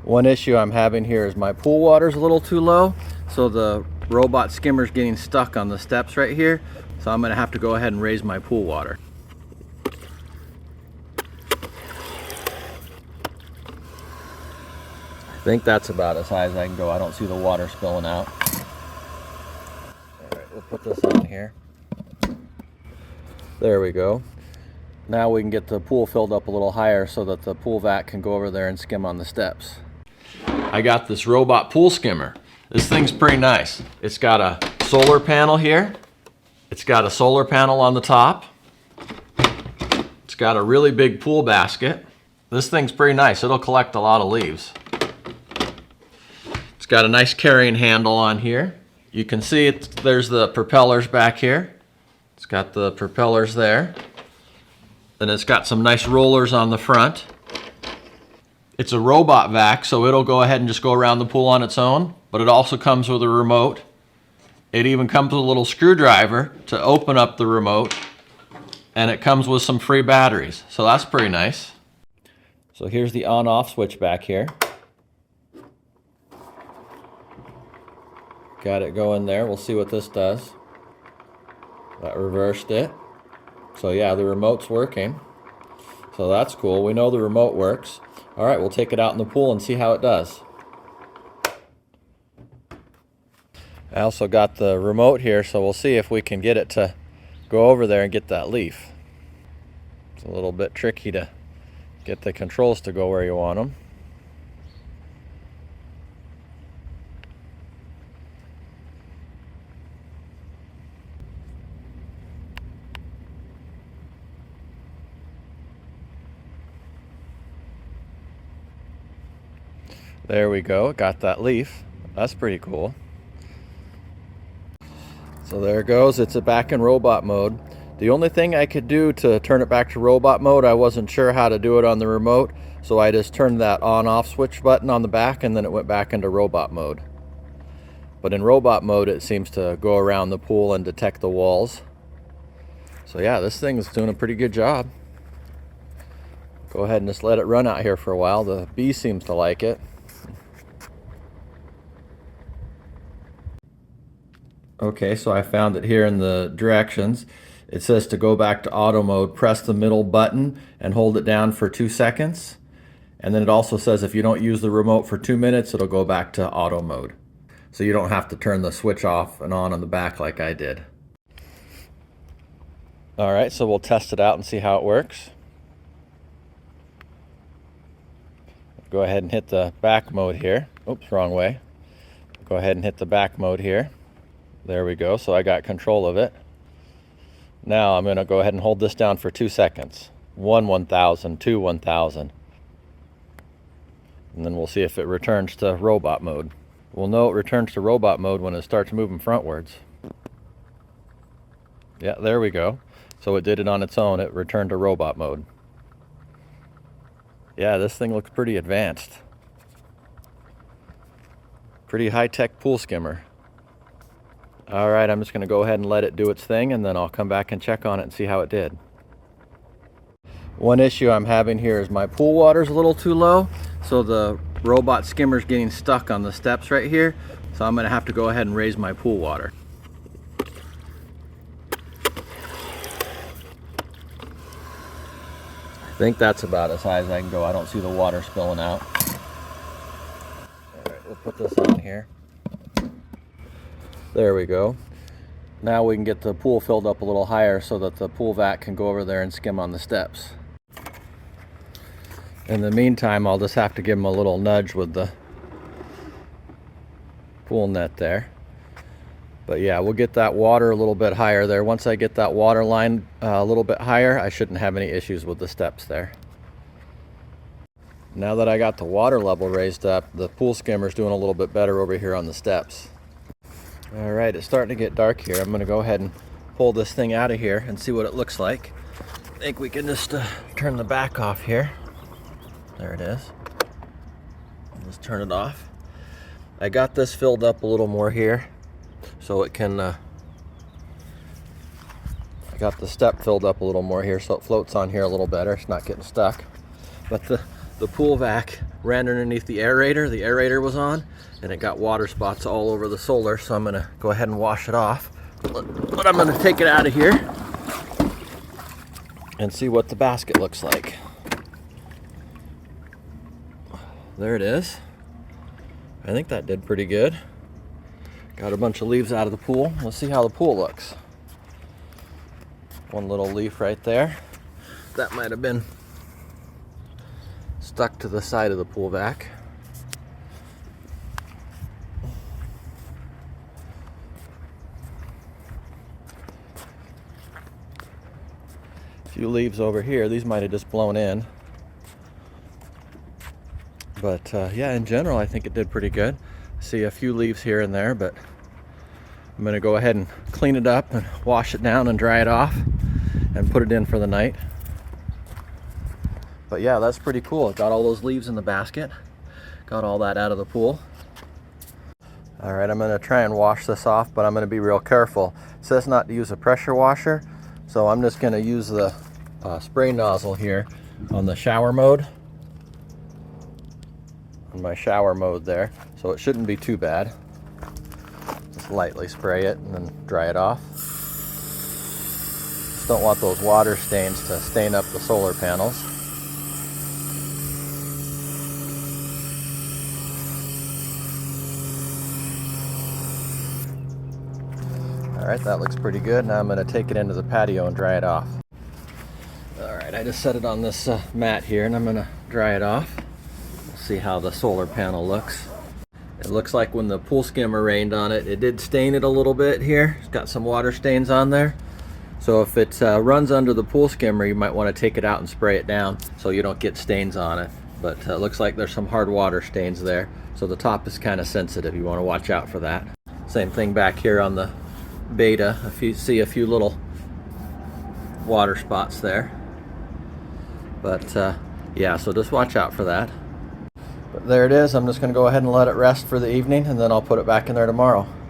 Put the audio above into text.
One issue I'm having here is my pool water's a little too low, so the robot skimmer's getting stuck on the steps right here, so I'm gonna have to go ahead and raise my pool water. I think that's about as high as I can go. I don't see the water spilling out. All right, we'll put this on here. There we go. Now we can get the pool filled up a little higher so that the pool vac can go over there and skim on the steps. I got this robot pool skimmer. This thing's pretty nice. It's got a solar panel here. It's got a solar panel on the top. It's got a really big pool basket. This thing's pretty nice. It'll collect a lot of leaves. It's got a nice carrying handle on here. You can see there's the propellers back here. It's got the propellers there. Then it's got some nice rollers on the front. It's a robot vac, so it'll go ahead and just go around the pool on its own, but it also comes with a remote. It even comes with a little screwdriver to open up the remote, and it comes with some free batteries, so that's pretty nice. So here's the on-off switch back here. Got it going there. We'll see what this does. That reversed it. So yeah, the remote's working. So that's cool. We know the remote works. All right, we'll take it out in the pool and see how it does. I also got the remote here, so we'll see if we can get it to go over there and get that leaf. It's a little bit tricky to get the controls to go where you want them. There we go, got that leaf. That's pretty cool. So there it goes, it's back in robot mode. The only thing I could do to turn it back to robot mode, I wasn't sure how to do it on the remote, so I just turned that on-off switch button on the back and then it went back into robot mode. But in robot mode, it seems to go around the pool and detect the walls. So yeah, this thing is doing a pretty good job. Go ahead and just let it run out here for a while. The bee seems to like it. Okay, so I found it here in the directions. It says to go back to auto mode, press the middle button and hold it down for 2 seconds. And then it also says if you don't use the remote for 2 minutes, it'll go back to auto mode. So you don't have to turn the switch off and on the back like I did. All right, so we'll test it out and see how it works. Go ahead and hit the back mode here. Oops, wrong way. Go ahead and hit the back mode here. There we go, so I got control of it. Now I'm gonna go ahead and hold this down for 2 seconds. 1,000, 2, 1,000. And then we'll see if it returns to robot mode. We'll know it returns to robot mode when it starts moving frontwards. Yeah, there we go. So it did it on its own, it returned to robot mode. Yeah, this thing looks pretty advanced. Pretty high-tech pool skimmer. All right, I'm just gonna go ahead and let it do its thing and then I'll come back and check on it and see how it did. One issue I'm having here is my pool water's a little too low, so the robot skimmer's getting stuck on the steps right here, so I'm gonna have to go ahead and raise my pool water. I think that's about as high as I can go. I don't see the water spilling out. All right, we'll put this on here. There we go. Now we can get the pool filled up a little higher so that the pool vac can go over there and skim on the steps. In the meantime, I'll just have to give him a little nudge with the pool net there. But yeah, we'll get that water a little bit higher there. Once I get that water line a little bit higher, I shouldn't have any issues with the steps there. Now that I got the water level raised up, the pool skimmer's doing a little bit better over here on the steps. All right, it's starting to get dark here. I'm gonna go ahead and pull this thing out of here and see what it looks like. I think we can just turn the back off here. There it is. Just turn it off. I got this filled up a little more here so it can, I got the step filled up a little more here so it floats on here a little better. It's not getting stuck. But the the pool vac ran underneath the aerator. The aerator was on, and it got water spots all over the solar, so I'm gonna go ahead and wash it off. But I'm gonna take it out of here and see what the basket looks like. There it is. I think that did pretty good. Got a bunch of leaves out of the pool. Let's see how the pool looks. One little leaf right there. That might have been stuck to the side of the pool vac. A few leaves over here. These might have just blown in. But yeah, in general, I think it did pretty good. See a few leaves here and there, but I'm gonna go ahead and clean it up and wash it down and dry it off and put it in for the night. But yeah, that's pretty cool. Got all those leaves in the basket. Got all that out of the pool. All right, I'm gonna try and wash this off, but I'm gonna be real careful. It says not to use a pressure washer, so I'm just gonna use the spray nozzle here on the shower mode. On my shower mode there, so it shouldn't be too bad. Just lightly spray it and then dry it off. Just don't want those water stains to stain up the solar panels. All right, that looks pretty good. Now I'm going to take it into the patio and dry it off. All right, I just set it on this mat here, and I'm going to dry it off. See how the solar panel looks. It looks like when the pool skimmer rained on it, it did stain it a little bit here. It's got some water stains on there. So if it runs under the pool skimmer, you might want to take it out and spray it down so you don't get stains on it. But it looks like there's some hard water stains there. So the top is kind of sensitive. You want to watch out for that. Same thing back here on the Betta. If you see a few little water spots there. But yeah, so just watch out for that. But there it is. I'm just going to go ahead and let it rest for the evening, and then I'll put it back in there tomorrow.